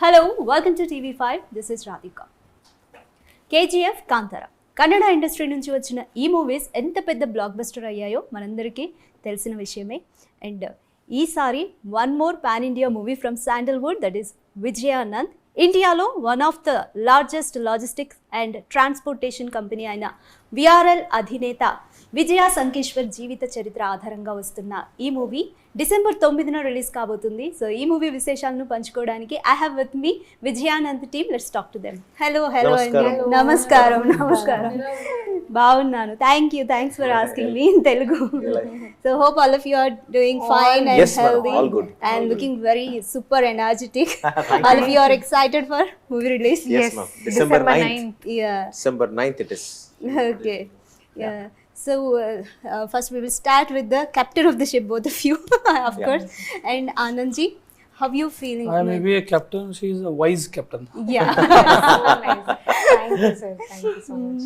Hello, welcome to TV5. This is Radhika. KGF Kantara Kannada industry నుంచి వచ్చిన ఈ మూవీస్ ఎంత పెద్ద బ్లాక్ బస్టర్ అయ్యాయో మనందరికీ తెలిసిన విషయమే. అండ్ ఈసారి one more pan India movie from sandalwood, that is Vijayanand. ఇండియాలో one of the largest logistics and transportation company అయిన విఆర్ఎల్ అధినేత విజయ సంకేశ్వర్ జీవిత చరిత్ర ఆధారంగా వస్తున్న ఈ మూవీ డిసెంబర్ 9న రిలీజ్ కాబోతుంది. సో ఈ మూవీ విశేషాలను పంచుకోవడానికి I have with me Vijayanand team. Let's talk to them. Hello అండి. నమస్కారం. బాగున్నాను. Thanks for asking me in Telugu. So hope all of you are doing fine and healthy and looking very super energetic. All of you are excited for movie release? Yes, ma'am. December 9th. Yeah. December 9th it is. Okay. Yeah. So first we will start with the captain of the ship, both of you, of course. And Anand ji, how you feeling? I may be a captain. She is a wise captain. Yeah. So nice. Thank you, sir. Thank you so much.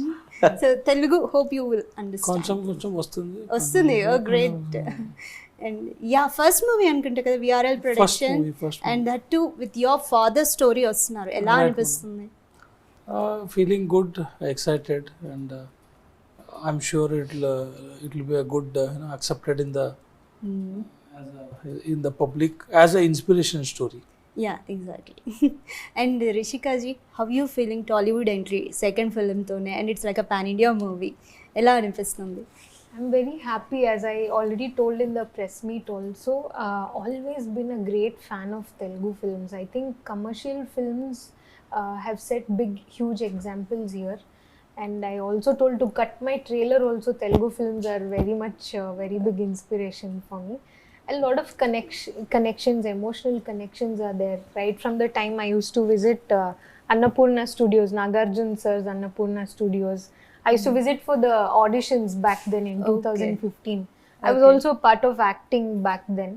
So Telugu, hope you will understand. కొంచెం వస్తుంది. వస్తుంది. Oh, great. And yeah, first movie అనుకుంటా కదా VRL production. First movie. And that too with your father story వస్తున్నారు. ఎలా అనిపిస్తుంది? Feeling good, excited, and I'm sure it'll be a good accepted in the public as an inspiration story. Yeah, exactly. And Rishika ji, how you feeling? Tollywood entry, second film tone, and it's like a pan India movie. ఎలా అనిపిస్తుంది? I'm very happy, as I already told in the press meet also. Always been a great fan of Telugu films. I think commercial films have set huge examples here. And I also told to cut my trailer also, Telugu films are very much very big inspiration for me. A lot of connections, emotional connections are there. Right from the time I used to visit Annapurna Studios, Nagarjun sir's Annapurna Studios. I used to visit for the auditions back then in 2015. I was also part of acting back then.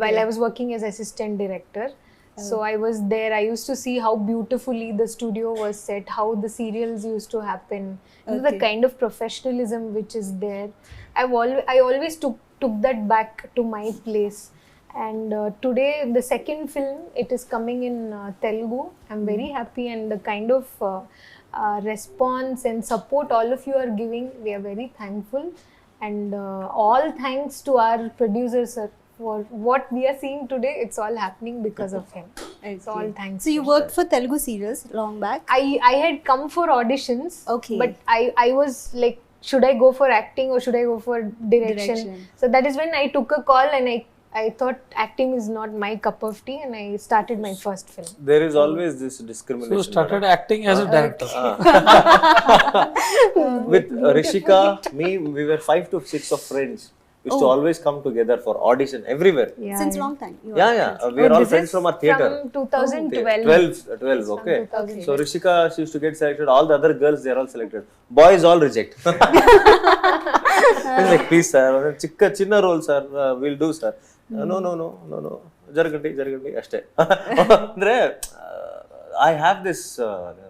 While I was working as assistant director. So I was there. I used to see how beautifully the studio was set, how the serials used to happen, the kind of professionalism which is there. I always took that back to my place. And today, the second film, it is coming in Telugu. I'm very happy, and the kind of response and support all of you are giving, we are very thankful. And all thanks to our producer, sir. For what we are seeing today, it's all happening because of him. It's all thanks. So you worked for Telugu serials long back? I had come for auditions. Okay. But I was like, should I go for acting or should I go for direction? So that is when I took a call, and I thought acting is not my cup of tea, and I started my first film. There is always this discrimination. So started acting as a director. With Rishika, me, we were 5 to 6 of friends. We used to always come together for audition everywhere. Since long time? We are all friends from our theatre. From 2012. 12, okay. So Rishika, she used to get selected. All the other girls, they are all selected. Boys all reject. It's like, please sir, chinna role sir, we'll do sir. No. Jaragandi, ashte. Andre, I have this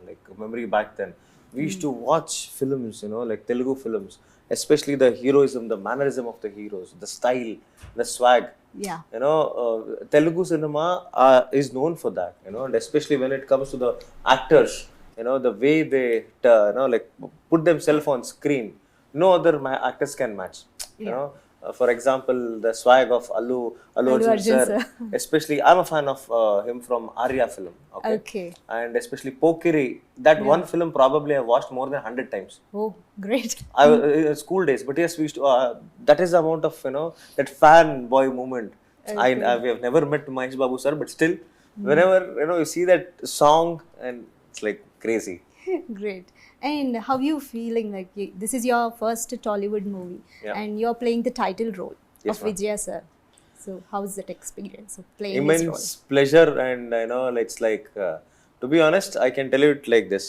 like memory back then. We used to watch films, like Telugu films, especially the heroism, the mannerism of the heroes, the style, the swag. Yeah. Telugu cinema is known for that, and especially when it comes to the actors, the way they, like put themselves on screen, no other actors can match. For example, the swag of Allu Arjun sir. Especially, I'm a fan of him from Arya film. Okay. And especially Pokiri. That one film probably I watched more than 100 times. Oh, great. School days. But yes, we used to, that is the amount of, that fanboy moment. We have never met Mahesh Babu sir, but still, whenever, you see that song, and it's like crazy. Great. And how you feeling? Like this is your first Tollywood movie, and you're playing the title role of Vijaya sir. So how is that experience of playing this role? Immense pleasure, and it's like, to be honest, I can tell you it like this.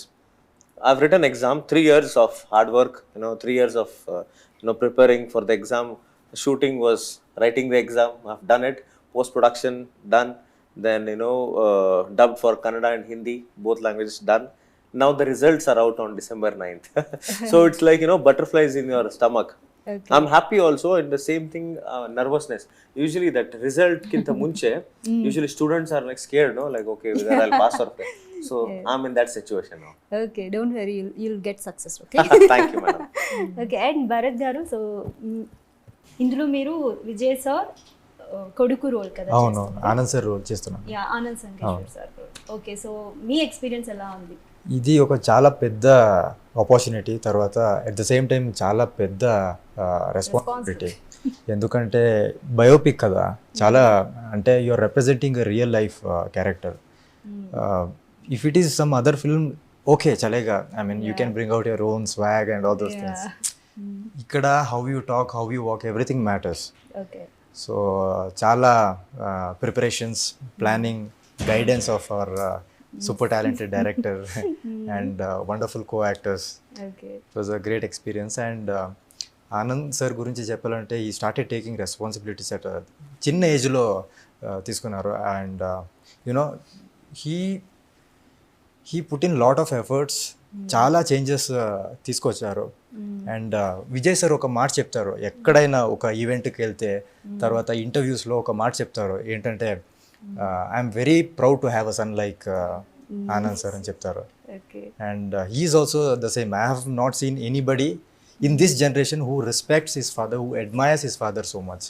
I've written exam, 3 years of hard work, 3 years of preparing for the exam. Shooting was writing the exam. I've done it. Post production done. Then dubbed for Kannada and Hindi, both languages done. Now the results are out on December 9th. So it's like, butterflies in your stomach. Okay. I'm happy also, and the same thing, nervousness. Usually that result kinta munche, usually students are like scared, no, like okay, whether I'll pass or fail. So I'm in that situation now. Okay, don't worry, you'll get success. Okay. Thank you, madam. Okay, and Bharat గారు, so ఇందులో మీరు Vijay sir కొడుకు role కదా? అవును, Anand sir role చేస్తున్నాను. Yeah, Anand Sankeshwar sir role. Okay, so మీ experience ఎలా ఉంది? ఇది ఒక చాలా పెద్ద ఆపర్చునిటీ, తర్వాత అట్ ద సేమ్ టైం చాలా పెద్ద రెస్పాన్సిబిలిటీ. ఎందుకంటే బయోపిక్ కదా, చాలా అంటే you're representing real life character. If it is some other film okay చలేగా, I mean you can bring out your own swag and all those things. ఇక్కడ how you talk, how you walk, everything matters. Okay, so చాలా preparations, planning, guidance of our super talented director and wonderful co-actors. Okay, It was a great experience. And Anand sir గురించి చెప్పాలంటే ఈ started taking responsibilities at చిన్న ఏజ్లో తీసుకున్నారు. And you know he put in lot of efforts, చాలా changes తీసుకొచ్చారు. And Vijay sir ఒక మాట చెప్తారు, ఎక్కడైనా ఒక ఈవెంట్కి వెళ్తే తర్వాత ఇంటర్వ్యూస్లో ఒక మాట చెప్తారు, ఏంటంటే I'm very proud to have a son like Anand sir అని చెప్తారు. And he's also the same. I have not seen anybody in this generation who respects his father, who admires his father so much.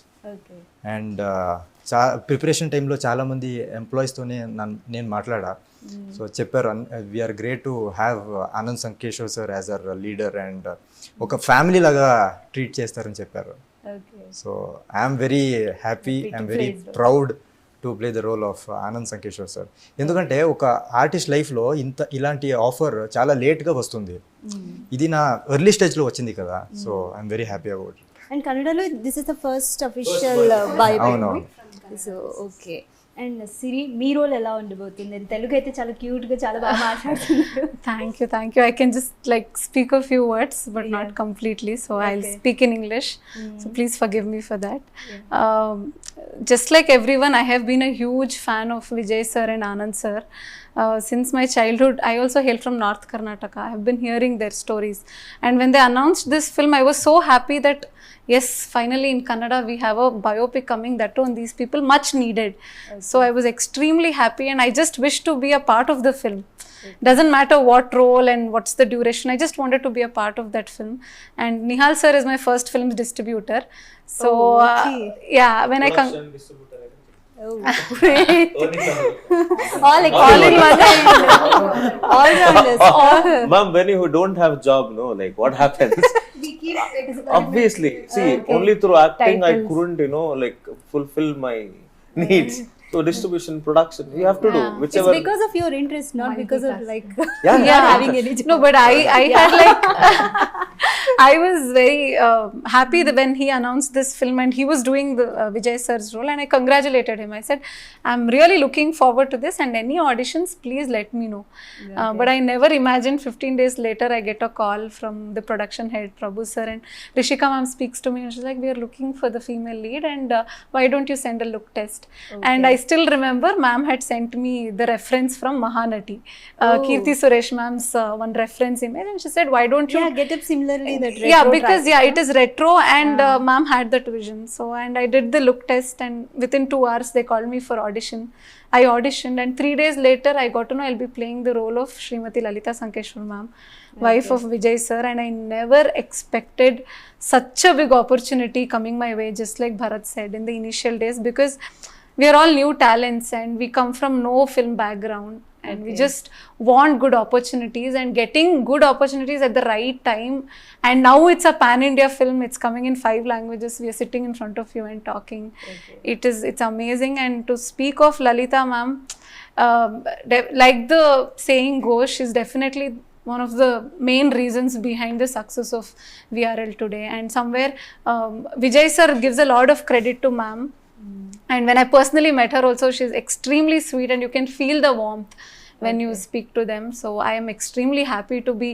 And preparation టైంలో చాలామంది ఎంప్లాయీస్తోనే నేను మాట్లాడా. So చెప్పారు, we're great to have Anand Sankeshwar sir as our leader, and ఒక family లాగా treat చేస్తారని చెప్పారు. So I'm very happy, I'm very proud to play the role of Anand Sankeshwar sir. ఎందుకంటే ఒక ఆర్టిస్ట్ లైఫ్లో ఇలాంటి ఆఫర్ చాలా లేట్గా వస్తుంది. ఇది నా ఎర్లీ స్టేజ్లో వచ్చింది కదా, so I'm very happy about. And కన్నడలో this is the first official biopic. So okay, and Siri మీ రోల్ ఎలా ఉండబోతుంది? తెలుగు అయితే చాలా క్యూట్గా చాలా బాగా మాట్లాడుతున్నారు. Thank you. I can just like speak a few words, but not completely. So I'll speak in English. So please forgive me for that. Just like everyone, I have been a huge fan of Vijay sir and Anand sir. Since my childhood, I also hail from North Karnataka. I have been hearing their stories. And when they announced this film, I was so happy that yes, finally in Kannada we have a biopic coming, that on these people, much needed. So I was extremely happy, and I just wish to be a part of the film. Doesn't matter what role and what's the duration, I just wanted to be a part of that film. And Nihal sir is my first film's distributor. So yeah, when I come all in one all rounders. Ma'am, when you don't have job, no, like what happens? Obviously, see, only through acting I couldn't, like fulfill my needs. So distribution, production, you have to do whichever. It's because of your interest, not because of like Yeah. not having any job. No, but I had like I was very happy that when he announced this film and he was doing the Vijay sir's role, and I congratulated him. I said, I'm really looking forward to this, and any auditions, please let me know. But I never imagined 15 days later I get a call from the production head, Prabhu sir, and Rishika ma'am speaks to me and she's like, we are looking for the female lead, and why don't you send a look test? And I still remember ma'am had sent me the reference from Mahanati, Kirti Suresh ma'am's one reference image, and she said, why don't you Get up similarly that retro yeah, because type. it is retro, and ma'am had that vision. So, and I did the look test, and within 2 hours they called me for audition. I auditioned, and 3 days later I got to know I'll be playing the role of Srimati Lalita Sankeshwar ma'am, wife of Vijay sir, and I never expected such a big opportunity coming my way, just like Bharat said in the initial days, because we are all new talents and we come from no film background, and we just want good opportunities, and getting good opportunities at the right time. And now it's a pan-India film, it's coming in 5 languages, we are sitting in front of you and talking. It's amazing. And to speak of Lalita ma'am, like the saying goes, she's definitely one of the main reasons behind the success of VRL today. And somewhere Vijay sir gives a lot of credit to ma'am. And when I personally met her also, she's extremely sweet, and you can feel the warmth when you speak to them. So I am extremely happy to be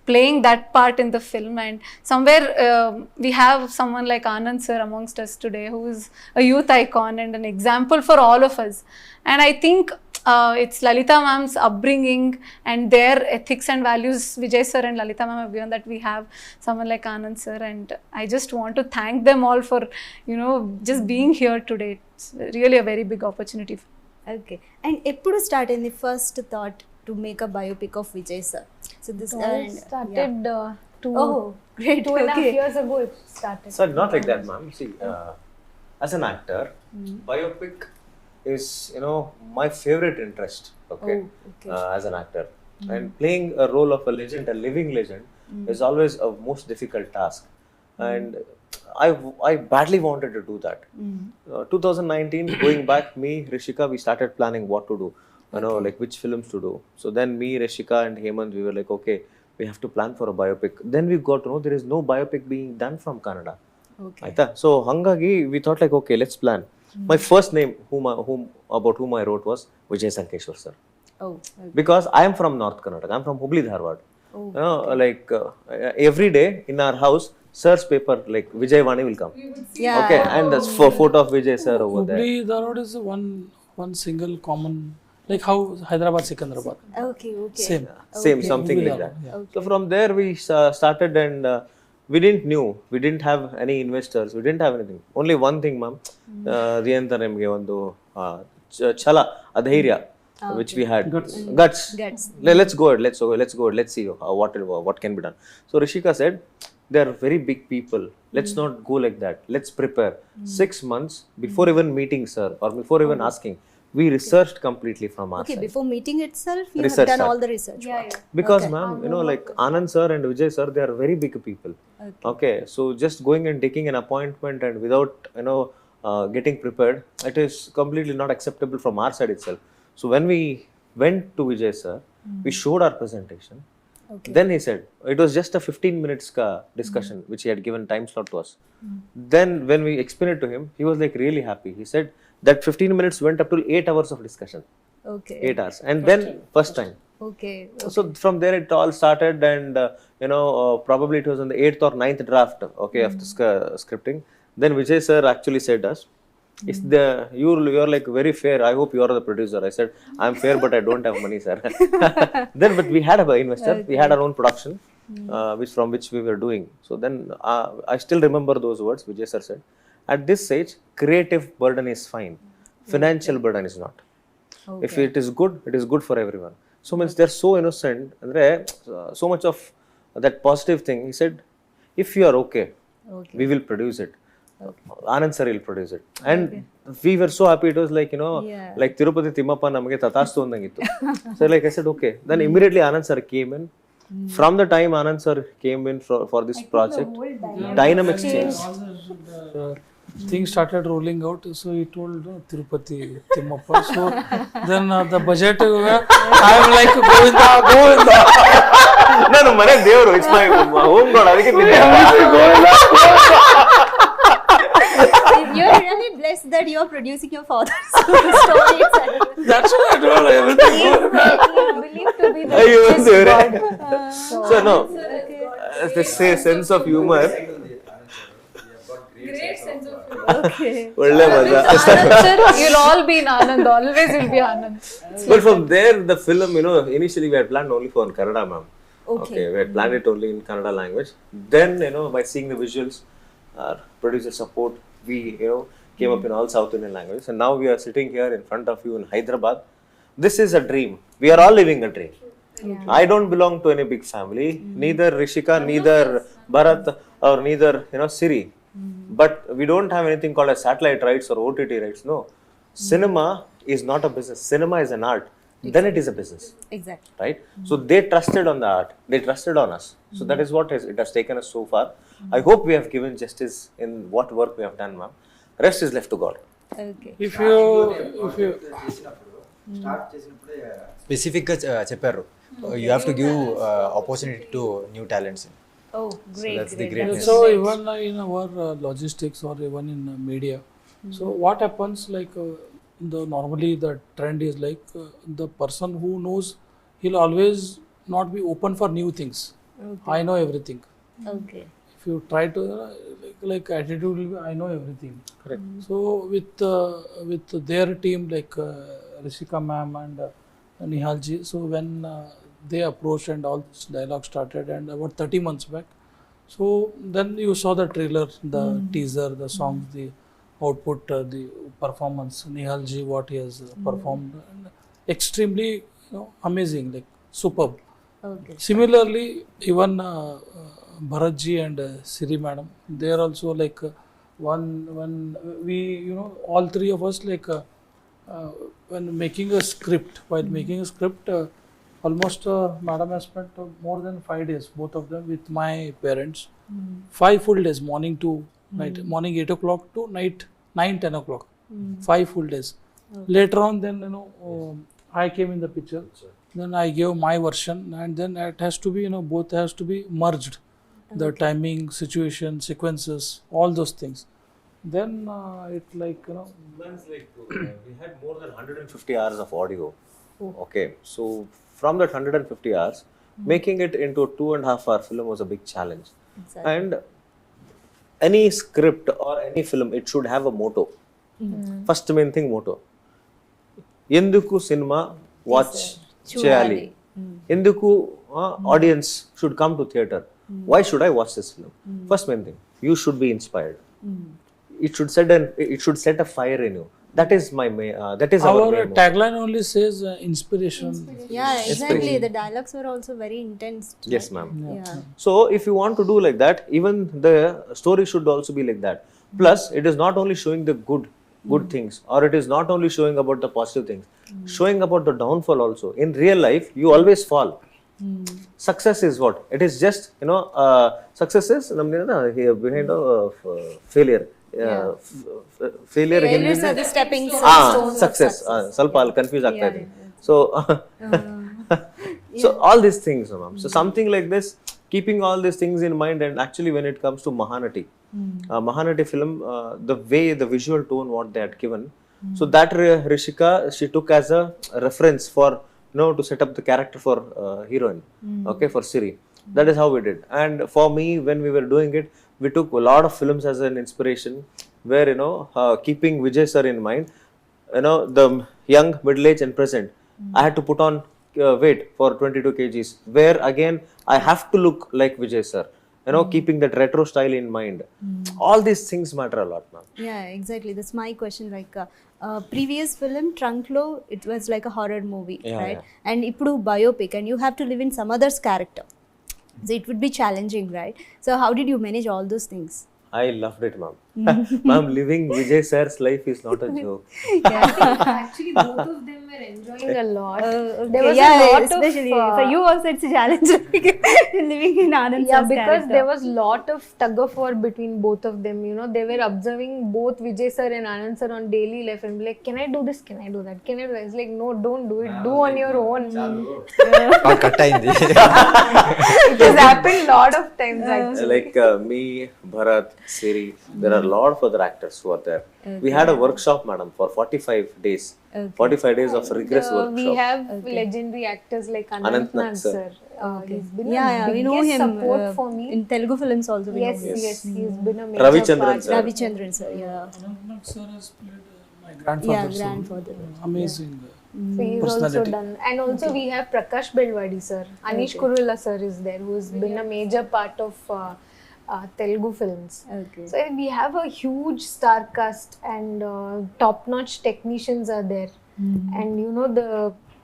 playing that part in the film. And somewhere we have someone like Anand sir amongst us today, who is a youth icon and an example for all of us. And I think it's Lalita ma'am's upbringing and their ethics and values. Vijay sir and Lalita ma'am have given that we have someone like Anand sir, and I just want to thank them all for, you know, just being here today. It's really a very big opportunity. Okay and ఎప్పుడు start అయింది first thought to make a biopic of Vijay sir? So this It all started Oh, great. 2.5 Okay. years ago. It started. So not like that, ma'am. See, as an actor, biopic is, you know, my favorite interest. Okay, Oh, okay. As an actor, and playing a role of a legend, a living legend, is always a most difficult task. And I badly wanted to do that. 2019, going back, me, Rishika, we started planning what to do. You know, like which films to do. So then me, Rishika, and Hemant, we were like, okay, we have to plan for a biopic. Then we got to know there is no biopic being done from Kannada. Okay. Aita? So hangagi we thought like, okay, let's plan. My first name about whom I wrote was Vijayanand Sankeshwar sir, Oh, okay. because I am from North Karnataka. I'm from Hubli Dharwad. Oh, You know, like every day in our house, sir's paper like Vijayavani will come. Yeah. Okay, and the photo of Vijay sir over there. Hubli Dharwad is one single common, like how Hyderabad, Secunderabad. Okay, okay. Same. Something Hubli like that. Dharwad, yeah. So from there we started, and we didn't have any investors, we didn't have anything. Only one thing, ma'am, the name ಒಂದು ಛಲ, adhairya, which we had. Guts. Guts. Let's go ahead, let's see what can be done. So Rishika said, they are very big people, let's not go like that, let's prepare. 6 months before even meeting sir, or before even asking, we researched completely from our Okay, side. before meeting itself, you Research have done side. all the research. Yeah. Because ma'am, you know, like Anand sir and Vijay sir, they are very big people. Okay, so just going and taking an appointment and without, you know, getting prepared, it is completely not acceptable from our side itself. So when we went to Vijay sir, we showed our presentation. Okay. Then he said, it was just a 15 minutes discussion which he had given time slot to us. Then when we explained it to him, he was like really happy. He said that 15 minutes went up to 8 hours of discussion. Okay. 8 hours. And then first time. Okay. So from there it all started, and you know, probably it was on the 8th or 9th draft, okay, of the scripting. Then Vijay sir actually said us, "Is you're like very fair. I hope you are the producer." I said, "I'm fair, but I don't have money, sir." Then, but we had an investor. We had our own production, from which we were doing. So then I still remember those words Vijay sir said. At this stage, creative burden is fine. Financial burden is not. If it is good, it is good for everyone. So means they're so innocent, and so much of that positive thing. He said, if you are okay, we will produce it. Anand sir will produce it. And we were so happy. It was like, you know, like Tirupati Timmappa namage tatastu andangittu. So like I said, okay. Then immediately Anand sir came in. From the time Anand sir came in for this project, dynamics changed. Things started rolling out, so he told Tirupati Timmappa. So then the budget, I am like, Govinda. ನಾನು ಮನೆ ದೇವರು, it's my home god, ಅದಕ್ಕೆ You're really blessed that you're producing your father's story itself. That's what I told everything. He is believed to be the ಅಯ್ಯೋ richest ದೇವ್ರೆ. god. So no, this sense of humor, Okay. ಒಳ್ಳೆ ಮಜಾ. Sir, you'll all be in Anand. Always will be Anand. But from there, the film, you know, initially we had planned only for Kannada, ma'am. Okay. We had planned it only in Kannada language. Then, you know, by seeing the visuals, our producer support, we, you know, came up in all South Indian languages. And now we are sitting here in front of you in Hyderabad. This is a dream. We are all living a dream. I don't belong to any big family. Neither Rishika, neither Bharat, or neither, you know, Siri. But we don't have anything called as satellite rights or OTT rights. No. Cinema is not a business. Cinema is an art. Then it is a business. Exactly. Right? So they trusted on the art. They trusted on us. So that is what it has taken us so far. I hope we have given justice in what work we have done, ma'am. Rest is left to God. Okay. If you స్పెసిఫిక్గా చెప్పారు, you have to give opportunity to new talents. Oh, great. that's the great. greatness. so even in our logistics or even in media, so what happens, like normally the trend is like the person who knows, he'll always not be open for new things. I know everything. Okay. If you try to like attitude will be, I know everything. Correct. So with their team, like Rishika ma'am and Nihal ji. So when they approached and all this dialogue started, and about 30 months back. So then you saw the trailer, the teaser, the songs, the output, the performance. Nihal ji, what he has performed, and extremely amazing, like superb. Okay. Similarly, even Bharat ji and Siri madam, they are also like when we all three of us like when making a script, while making a script, almost madam has spent more than 5 days, both of them, with my parents. 5 full days, morning to night, morning 8 o'clock to night 9-10 o'clock. 5 full days. Later on, then I came in the picture. Then I gave my version, and then it has to be both has to be merged. The timing, situation, sequences, all those things. Then it like Man's like we had more than 150 hours of audio. Okay, so from that 150 hours, making it into a 2.5 hour film was a big challenge. Exactly. And any script or any film, it should have a motto. First main thing, motto. Enduku cinema watch cheyali. Enduku audience should come to theater. Why should I watch this film? First main thing, you should be inspired. It should set a fire in you. That is my that is our our main motto. tagline only says inspiration. Yeah, exactly. The dialogues were also very intense. Yes, ma'am. Yeah. So if you want to do like that, even the story should also be like that. Plus, it is not only showing the good things, or it is not only showing about the positive things, showing about the downfall also. In real life, you always fall. Success is what? It is just success is here behind failure. Failure Failures are the stepping stones. Success. ಸ್ವಲ್ಪ ಅಲ್ಲಿ confuse ಆಗ್ತಾ ಇದೆ. So all these things, ma'am. So something like this, keeping all these things in mind, and actually when it comes to Mahanati, Mahanati film, the way, the visual tone what they had given, so that Rishika, she took as a reference for to set up the character for heroine, okay, for Siri. That is how we did. And for me, when we were doing it, we took a lot of films as an inspiration, where keeping Vijay sir in mind, the young, middle age and present, I had to put on weight for 22 kgs, where again I have to look like Vijay sir, keeping that retro style in mind. All these things matter a lot, ma'am. Yeah, exactly. That's my question. Like previous film Trunklo, it was like a horror movie, right? And ippudu biopic, and you have to live in some other's character. So it would be challenging, right? So how did you manage all those things? I loved it, ma'am. Ma'am, living Vijay sir's life is not a joke. Actually, both of them were enjoying a lot. Okay. There was Yeah, a lot especially of for you also it's a challenge living in Anand yeah, Sankeshwar's because character. there was lot of tug of war between both of them. They were observing both Vijay sir and Anand sir on daily life and be like, can I do this? Can I do that? Can I do that? It's like, no, don't do it. Do on your own. Cut అయింది. It has happened lot of times actually. Like me, Bharat, Siri, there are a lot of other actors who are there. We had a workshop, madam, for 45 days. 45 days of rigorous workshop. We have legendary actors like Anand Sir. sir. He's been Yeah, a we know biggest him support for me. in Telugu films also. We Yes, know him. yes, he's been a major Ravichandran part. sir. Ravichandran sir, yeah. Anand sir has played my grandfather. Yeah, so grandfather. amazing. So he's also Personality. done. And also we have Prakash Belwadi sir. Anish Kurula sir is there, who's been a major part of Telugu films. Okay. So we have a huge star cast, and top-notch technicians are there. And the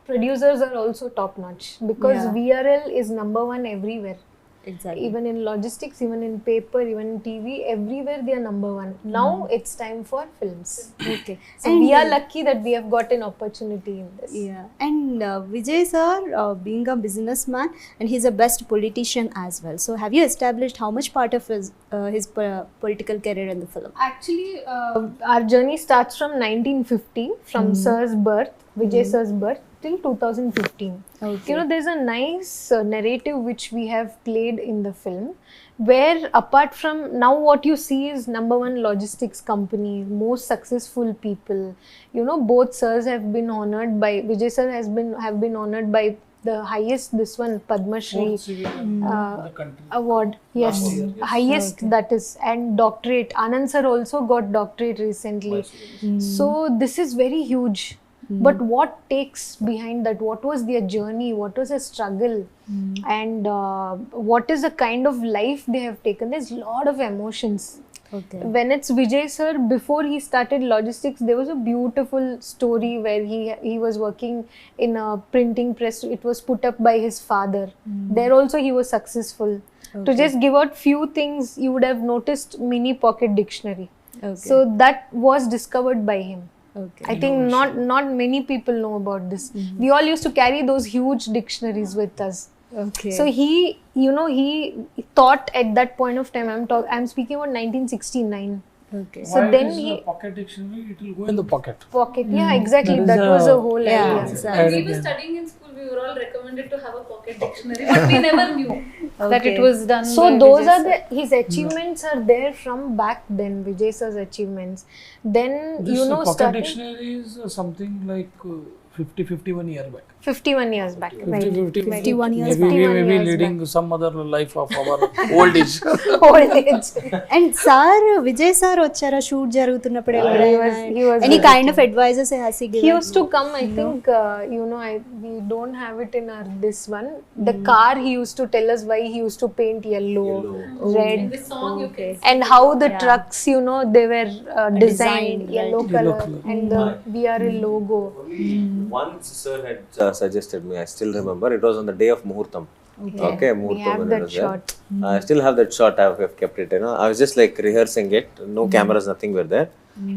producers are also top-notch, because Yeah. VRL is number one everywhere. Exactly. Even in logistics, even in paper, even in TV, everywhere they are number one. Now it's time for films. Okay. So we are lucky that we have got an opportunity in this. Yeah, and Vijay sir, being a businessman, and he's a best politician as well. So, have you established how much part of his political career in the film? Actually, our journey starts from 1950, from Sir's birth, Vijay Sir's birth, till 2015. Okay. There's a nice narrative which we have played in the film, where apart from now what you see is number one logistics company, most successful people. Both sirs have been honored by, Vijay sir have been honored by the highest, this one, Padma Shri the country. award. Yes, Last year, yes. highest that is, and doctorate. Anand sir also got doctorate recently. So this is very huge. but what takes behind that, what was their journey, what was their struggle, and what is the kind of life they have taken. There's a lot of emotions. Okay. When it's Vijay sir, before he started logistics, there was a beautiful story where he was working in a printing press. It was put up by his father. There also he was successful. To just give out few things, you would have noticed mini pocket dictionary. Okay. So that was discovered by him. Okay. I think not many people know about this. We all used to carry those huge dictionaries with us. Okay. So he thought at that point of time, I'm speaking about 1969. Okay. So Why then it is he a pocket dictionary, it will go in the pocket. pocket. Yeah, exactly. That is That was a- a whole Yeah, idea. exactly. When we were studying in school, we were all recommended to have a pocket dictionary, but we never knew that it Okay. was done. So by those Vijay are sir. his achievements are there from back then. Vijay sir's achievements. Then This pocket started dictionary is something like 51 years back. 51 years back. 51 years maybe we may be years leading some other life of our old age. Old age. And sir Vijay sir వచ్చారా shoot జరుగుతున్నప్పుడు he was any kind of advices has he He given? used to come, I think, we don't have it in our this one. The car, he used to tell us why he used to paint yellow, red, This song you can and how the trucks, they were designed Designed, yellow right. color, Yellow color. and the VRL logo. Once sir had suggested me, I still remember, it was on the day of Muhurtam. Okay, We Muhurtam have when that it was there. shot. I still have that shot, I have kept it, I was just like rehearsing it, no cameras, nothing were there.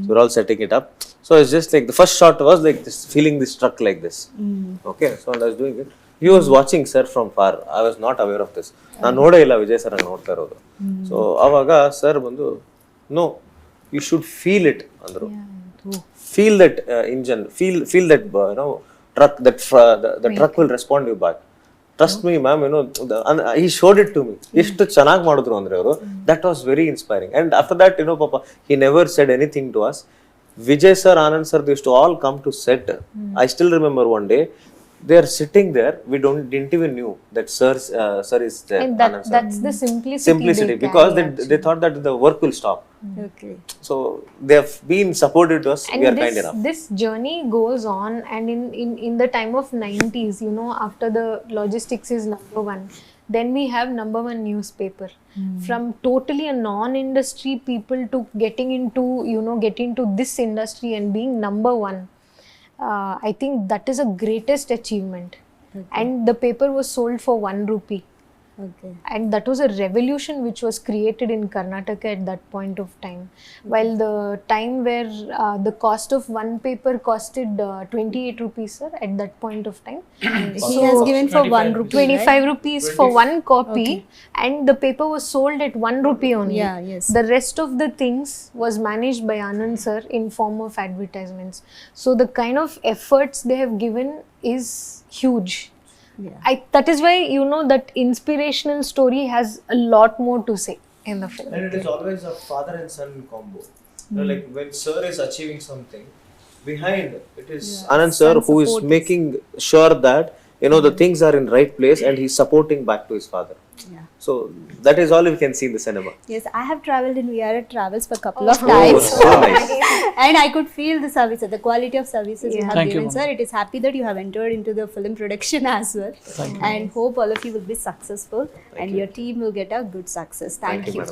So we're all setting it up. So it's just like, the first shot was like this, feeling this truck like this. Okay, so I was doing it. He was watching sir from far. I was not aware of this. ನಾನು ನೋಡೇ ಇಲ್ಲ Vijay sir ನೋಡ್ತಾ ಇರೋದು. So ಅವಾಗ sir ಬಂದು no you should feel it ಅಂದ್ರು. Feel that engine, feel that truck, that the truck will respond you back. Trust me ma'am, he showed it to me. ಎಷ್ಟು ಚೆನ್ನಾಗಿ ಮಾಡಿದ್ರು ಅಂದ್ರೆ ಅವರು, that was very inspiring. And after that, papa, he never said anything to us. Vijay sir, Anand sir, they used to all come to set. I still remember one day they are sitting there, we didn't even knew that sir is there. And Anand sir. that's the simplicity they because carry, they thought that the work will stop. Okay. So they have been supportive to us. and We are kind enough. this journey goes on, and in the time of 90s, after the logistics is number one, then we have number one newspaper. From totally a non-industry people to getting into this industry and being number one. I think that is a greatest achievement. And the paper was sold for 1 rupee. Okay. And that was a revolution which was created in Karnataka at that point of time. While the time where the cost of one paper costed 28 rupees, sir, at that point of time. He has given for 1 rupee. 25 rupees for one copy, and the paper was sold at 1 rupee only. Yeah, yes. The rest of the things was managed by Anand sir in form of advertisements. So the kind of efforts they have given is huge. Yeah. That is why that inspirational story has a lot more to say in the film. And it is always a father and son combo. Like when sir is achieving something, behind it is Anand sir who is making sure that the things are in right place, and he's supporting back to his father. Yeah. So that is all we can see in the cinema. Yes, I have traveled in VRL travels for a couple of times. So nice. And I could feel the services, the quality of services you have Thank you, given, ma'am. sir. It is happy that you have entered into the film production as well. And hope all of you will be successful and your team will get a good success. Thank you. madam.